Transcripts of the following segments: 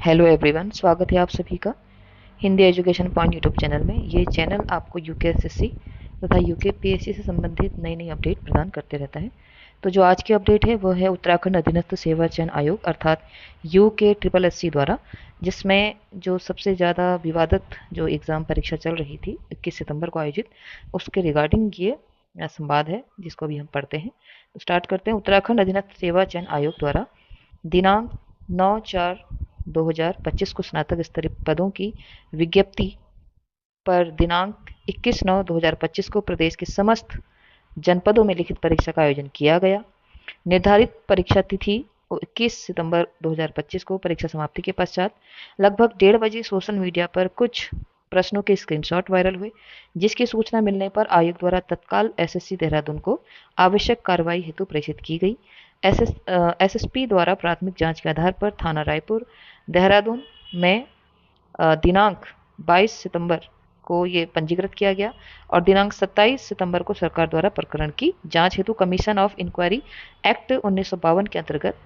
Hello everyone, स्वागत है आप सभी का Hindi education point YouTube channel में। ये चैनल आपको यूके एसएससी तथा यूके पीएससी से संबंधित नई नई अपडेट प्रदान करते रहता है। तो जो आज की अपडेट है वह है उत्तराखंड अधीनस्थ सेवा चयन आयोग अर्थात यूके ट्रिपल एस सी द्वारा, जिसमें जो सबसे ज़्यादा विवादित जो एग्ज़ाम परीक्षा चल रही थी 21 सितंबर को आयोजित, उसके रिगार्डिंग ये संवाद है जिसको अभी हम पढ़ते हैं। तो स्टार्ट करते हैं। उत्तराखंड अधीनस्थ सेवा चयन आयोग द्वारा दिनांक 9/4/2025 को स्नातक स्तरीय पदों की विज्ञप्ति पर दिनांक 21/9/2025 को प्रदेश के समस्त जनपदों में लिखित परीक्षा का आयोजन किया गया। निर्धारित परीक्षा तिथि 21 सितंबर 2025 को परीक्षा समाप्ति के पश्चात लगभग 1:30 बजे सोशल मीडिया पर कुछ प्रश्नों के स्क्रीनशॉट वायरल हुए, जिसकी सूचना मिलने पर आयोग द्वारा तत्काल एसएससी देहरादून को आवश्यक कार्रवाई हेतु प्रेषित की गई। एसएसपी द्वारा प्राथमिक जांच के आधार पर थाना रायपुर देहरादून में दिनांक 22 सितंबर को ये पंजीकृत किया गया और दिनांक 27 सितंबर को सरकार द्वारा प्रकरण की जांच हेतु कमीशन ऑफ इंक्वायरी एक्ट 1952 के अंतर्गत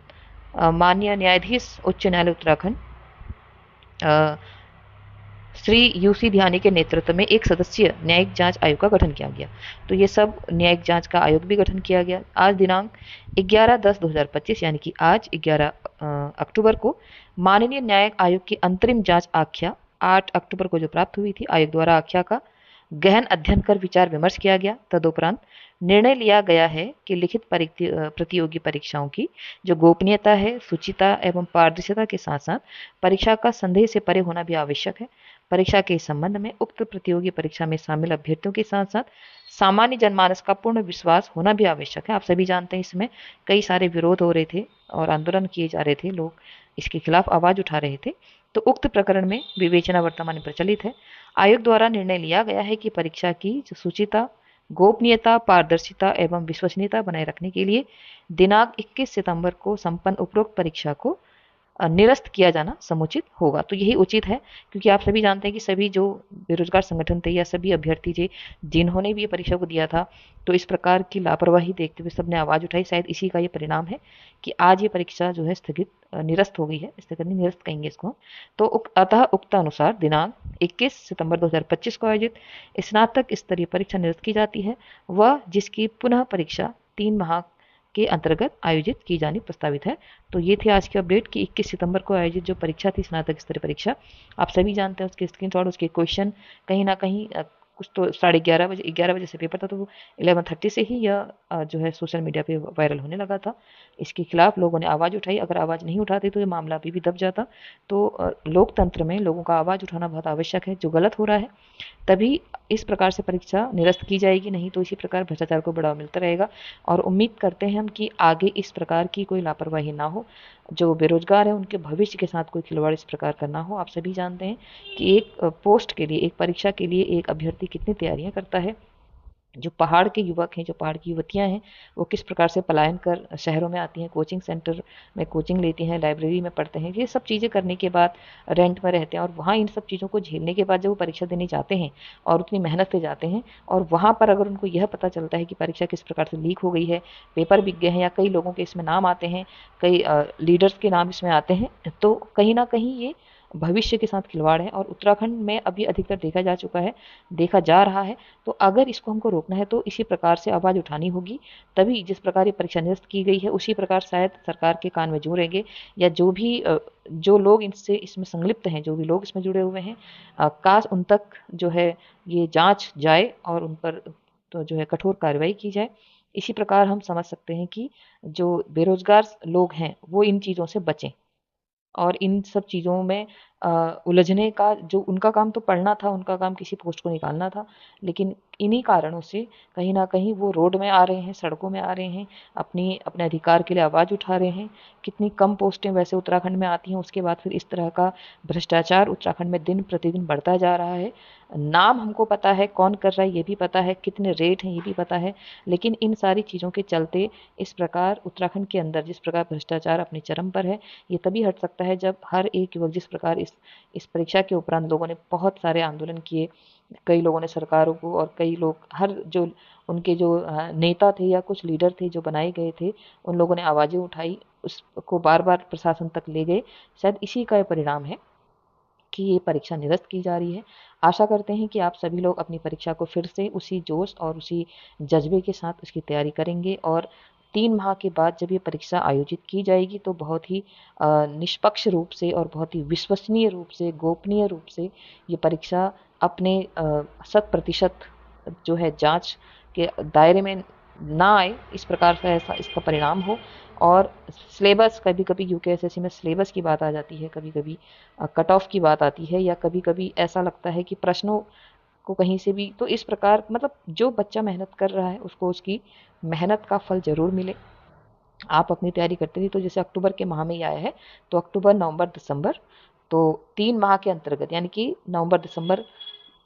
माननीय न्यायाधीश उच्च न्यायालय उत्तराखंड श्री यूसी ध्यानी के नेतृत्व में एक सदस्यीय न्यायिक जांच आयोग का गठन किया गया। तो ये सब न्यायिक जांच का आयोग भी गठन किया गया। आज दिनांक 11/10/2025 यानी कि आज 11 अक्टूबर को माननीय न्यायिक आयोग की अंतरिम जांच आख्या 8 अक्टूबर को जो प्राप्त हुई थी, आयोग द्वारा आख्या का गहन अध्ययन कर विचार विमर्श किया गया। तदुपरांत निर्णय लिया गया है कि लिखित प्रतियोगी परीक्षाओं की जो गोपनीयता है, शुचिता एवं पारदर्शिता के साथ साथ परीक्षा का संदेह से परे होना भी आवश्यक है। परीक्षा के संबंध में उक्त प्रतियोगी परीक्षा में शामिल अभ्यर्थियों के साथ साथ सामान्य जनमानस का पूर्ण विश्वास होना भी आवश्यक है। आप सभी जानते हैं इसमें कई सारे विरोध हो रहे थे और आंदोलन किए जा रहे थे, लोग इसके खिलाफ आवाज उठा रहे थे। तो उक्त प्रकरण में विवेचना वर्तमान में प्रचलित है। आयोग द्वारा निर्णय लिया गया है कि परीक्षा की जो शुचिता, गोपनीयता, पारदर्शिता एवं विश्वसनीयता बनाए रखने के लिए दिनांक 21 सितंबर को संपन्न उपरोक्त परीक्षा को निरस्त किया जाना समुचित होगा। तो यही उचित है, क्योंकि आप सभी जानते हैं कि सभी जो बेरोजगार संगठन थे या सभी अभ्यर्थी थे जिन्होंने भी ये परीक्षा को दिया था, तो इस प्रकार की लापरवाही देखते हुए सबने आवाज उठाई। शायद इसी का ये परिणाम है कि आज ये परीक्षा जो है स्थगित निरस्त हो गई है। स्थगित नहीं, निरस्त कहेंगे इसको हम। तो अतः उक्त अनुसार दिनांक 21 सितंबर 2025 को आयोजित स्नातक स्तरीय परीक्षा निरस्त की जाती है, वह जिसकी पुनः परीक्षा 3 माह के अंतर्गत आयोजित की जानी प्रस्तावित है। तो ये थी आज की अपडेट कि 21 सितंबर को आयोजित जो परीक्षा थी स्नातक स्तरीय परीक्षा, आप सभी जानते हैं उसके स्क्रीनशॉट, उसके क्वेश्चन कहीं ना कहीं कुछ तो 11:30 बजे 11 बजे से पेपर था, तो वो 11:30 से ही यह जो है सोशल मीडिया पे वायरल होने लगा था। इसके खिलाफ लोगों ने आवाज़ उठाई। अगर आवाज़ नहीं उठाते तो ये मामला अभी भी दब जाता। तो लोकतंत्र में लोगों का आवाज़ उठाना बहुत आवश्यक है। जो गलत हो रहा है तभी इस प्रकार से परीक्षा निरस्त की जाएगी, नहीं तो इसी प्रकार भ्रष्टाचार को बढ़ावा मिलता रहेगा। और उम्मीद करते हैं हम कि आगे इस प्रकार की कोई लापरवाही ना हो, जो बेरोजगार हैं उनके भविष्य के साथ कोई खिलवाड़ इस प्रकार का ना हो। आप सभी जानते हैं कि एक पोस्ट के लिए, एक परीक्षा के लिए एक अभ्यर्थी कितनी तैयारियां करता है। जो पहाड़ के युवक हैं, जो पहाड़ की युवतियां हैं, वो किस प्रकार से पलायन कर शहरों में आती हैं, कोचिंग सेंटर में कोचिंग लेती हैं, लाइब्रेरी में पढ़ते हैं, ये सब चीज़ें करने के बाद रेंट में रहते हैं और वहाँ इन सब चीज़ों को झेलने के बाद जब वो परीक्षा देने जाते हैं और उतनी मेहनत से जाते हैं और वहाँ पर अगर उनको यह पता चलता है कि परीक्षा किस प्रकार से लीक हो गई है, पेपर बिक गए हैं या कई लोगों के इसमें नाम आते हैं, कई लीडर्स के नाम इसमें आते हैं, तो कहीं ना कहीं ये भविष्य के साथ खिलवाड़ है। और उत्तराखंड में अभी अधिकतर देखा जा चुका है, देखा जा रहा है। तो अगर इसको हमको रोकना है तो इसी प्रकार से आवाज़ उठानी होगी, तभी जिस प्रकार ये परीक्षा निरस्त की गई है उसी प्रकार शायद सरकार के कान में जू रहेंगे, या जो भी जो लोग इनसे इसमें संलिप्त हैं, जो भी लोग इसमें जुड़े हुए हैं, काश उन तक जो है ये जांच जाए और उन पर तो जो है कठोर कार्रवाई की जाए। इसी प्रकार हम समझ सकते हैं कि जो बेरोजगार लोग हैं वो इन चीज़ों से बचें और इन सब चीज़ों में उलझने का, जो उनका काम तो पढ़ना था, उनका काम किसी पोस्ट को निकालना था, लेकिन इन्हीं कारणों से कहीं न कहीं वो रोड में आ रहे हैं, सड़कों में आ रहे हैं, अपने अधिकार के लिए आवाज़ उठा रहे हैं। कितनी कम पोस्टें वैसे उत्तराखंड में आती हैं, उसके बाद फिर इस तरह का भ्रष्टाचार उत्तराखंड में दिन प्रतिदिन बढ़ता जा रहा है। नाम हमको पता है कौन कर रहा है, ये भी पता है, कितने रेट हैं ये भी पता है, लेकिन इन सारी चीज़ों के चलते इस प्रकार उत्तराखंड के अंदर जिस प्रकार भ्रष्टाचार अपने चरम पर है, ये तभी हट सकता है जब हर एक युवक जिस प्रकार इस इस परीक्षा के उपरांत लोगों ने बहुत सारे आंदोलन किए। कई लोगों ने सरकारों को, और कई लोग, हर जो उनके जो नेता थे या कुछ लीडर थे जो बनाए गए थे, उन लोगों ने आवाज़ें उठाई, उसको बार-बार प्रशासन तक ले गए। शायद इसी का ये परिणाम है कि ये परीक्षा निरस्त की जा रही है। आशा करते हैं कि आप सभी लोग अपनी परीक्षा को फिर से उसी जोश और उसी जज़्बे के साथ उसकी तैयारी करेंगे, और 3 माह के बाद जब ये परीक्षा आयोजित की जाएगी तो बहुत ही निष्पक्ष रूप से और बहुत ही विश्वसनीय रूप से, गोपनीय रूप से ये परीक्षा अपने 100% जो है जाँच के दायरे में ना आए, इस प्रकार का ऐसा इसका परिणाम हो। और सिलेबस, कभी-कभी यूकेएसएससी में सिलेबस की बात आ जाती है, कभी-कभी कट ऑफ की बात आती है, या कभी-कभी ऐसा लगता है कि प्रश्नों को कहीं से भी, तो इस प्रकार मतलब जो बच्चा मेहनत कर रहा है उसको उसकी मेहनत का फल ज़रूर मिले। आप अपनी तैयारी करते रहिए। तो जैसे अक्टूबर के माह में ही आया है, तो अक्टूबर, नवंबर, दिसंबर, तो 3 माह के अंतर्गत, यानी कि नवंबर, दिसंबर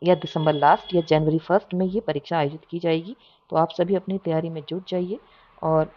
या दिसंबर लास्ट या जनवरी फर्स्ट में ये परीक्षा आयोजित की जाएगी। तो आप सभी अपनी तैयारी में जुट जाइए और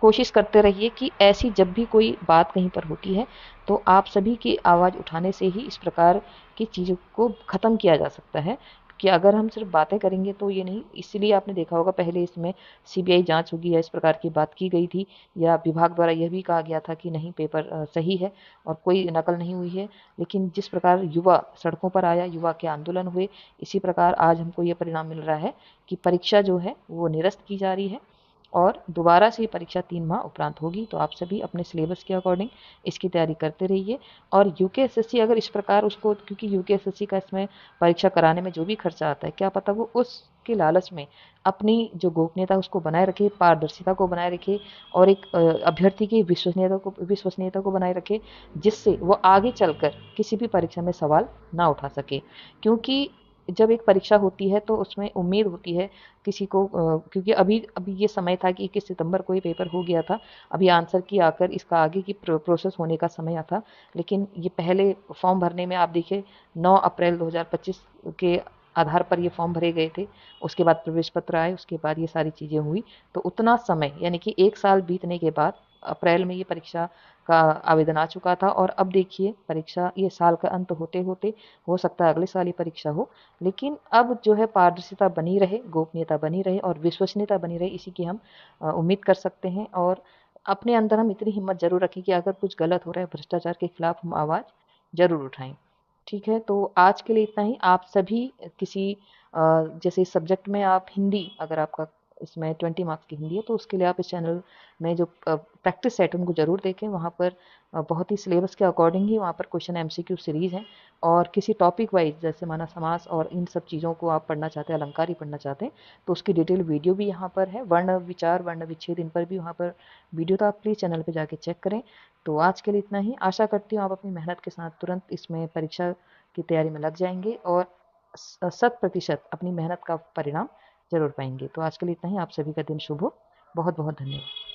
कोशिश करते रहिए कि ऐसी जब भी कोई बात कहीं पर होती है तो आप सभी की आवाज़ उठाने से ही इस प्रकार की चीज़ों को ख़त्म किया जा सकता है। कि अगर हम सिर्फ बातें करेंगे तो ये नहीं, इसीलिए आपने देखा होगा पहले इसमें सीबीआई जांच होगी या इस प्रकार की बात की गई थी, या विभाग द्वारा यह भी कहा गया था कि नहीं, पेपर सही है और कोई नकल नहीं हुई है। लेकिन जिस प्रकार युवा सड़कों पर आया, युवा के आंदोलन हुए, इसी प्रकार आज हमको ये परिणाम मिल रहा है कि परीक्षा जो है वो निरस्त की जा रही है, और दोबारा से ये परीक्षा 3 माह उपरांत होगी। तो आप सभी अपने सिलेबस के अकॉर्डिंग इसकी तैयारी करते रहिए। और यूकेएसएससी अगर इस प्रकार उसको, क्योंकि यूकेएसएससी का इसमें परीक्षा कराने में जो भी खर्चा आता है, क्या पता वो उसके लालच में अपनी जो गोपनीयता उसको बनाए रखे, पारदर्शिता को बनाए रखे, और एक अभ्यर्थी की विश्वसनीयता को बनाए रखे, जिससे वो आगे चलकर किसी भी परीक्षा में सवाल ना उठा सके। क्योंकि जब एक परीक्षा होती है तो उसमें उम्मीद होती है किसी को, क्योंकि अभी अभी ये समय था कि 21 सितंबर को ये पेपर हो गया था, अभी आंसर की आकर इसका आगे की प्रोसेस होने का समय था। लेकिन ये पहले फॉर्म भरने में आप देखिए 9 अप्रैल 2025 के आधार पर ये फॉर्म भरे गए थे, उसके बाद प्रवेश पत्र आए, उसके बाद ये सारी चीज़ें हुई। तो उतना समय, यानी कि 1 साल बीतने के बाद अप्रैल में ये परीक्षा का आवेदन आ चुका था, और अब देखिए परीक्षा ये साल का अंत होते होते हो सकता है अगले साल ही परीक्षा हो। लेकिन अब जो है पारदर्शिता बनी रहे, गोपनीयता बनी रहे और विश्वसनीयता बनी रहे, इसी की हम उम्मीद कर सकते हैं। और अपने अंदर हम इतनी हिम्मत ज़रूर रखें कि अगर कुछ गलत हो रहा है, भ्रष्टाचार के खिलाफ हम आवाज़ ज़रूर उठाएं। ठीक है, तो आज के लिए इतना ही। आप सभी किसी जैसे सब्जेक्ट में आप हिंदी, अगर आपका इसमें 20 मार्क्स की हिंदी है, तो उसके लिए आप इस चैनल में जो प्रैक्टिस सेट उनको ज़रूर देखें। वहाँ पर बहुत ही सिलेबस के अकॉर्डिंग ही वहाँ पर क्वेश्चन एमसीक्यू सीरीज़ हैं। और किसी टॉपिक वाइज, जैसे माना समास और इन सब चीज़ों को आप पढ़ना चाहते हैं, अलंकार ही पढ़ना चाहते हैं, तो उसकी डिटेल वीडियो भी यहाँ पर है। वर्ण विचार, वर्ण विच्छेद, इन पर भी वहाँ पर वीडियो, तो आप प्लीज़ चैनल पर जाके चेक करें। तो आज के लिए इतना ही। आशा करती हूँ आप अपनी मेहनत के साथ तुरंत इसमें परीक्षा की तैयारी में लग जाएंगे और 100% अपनी मेहनत का परिणाम ज़रूर पाएंगे। तो आज के लिए इतना ही। आप सभी का दिन शुभ हो। बहुत बहुत धन्यवाद।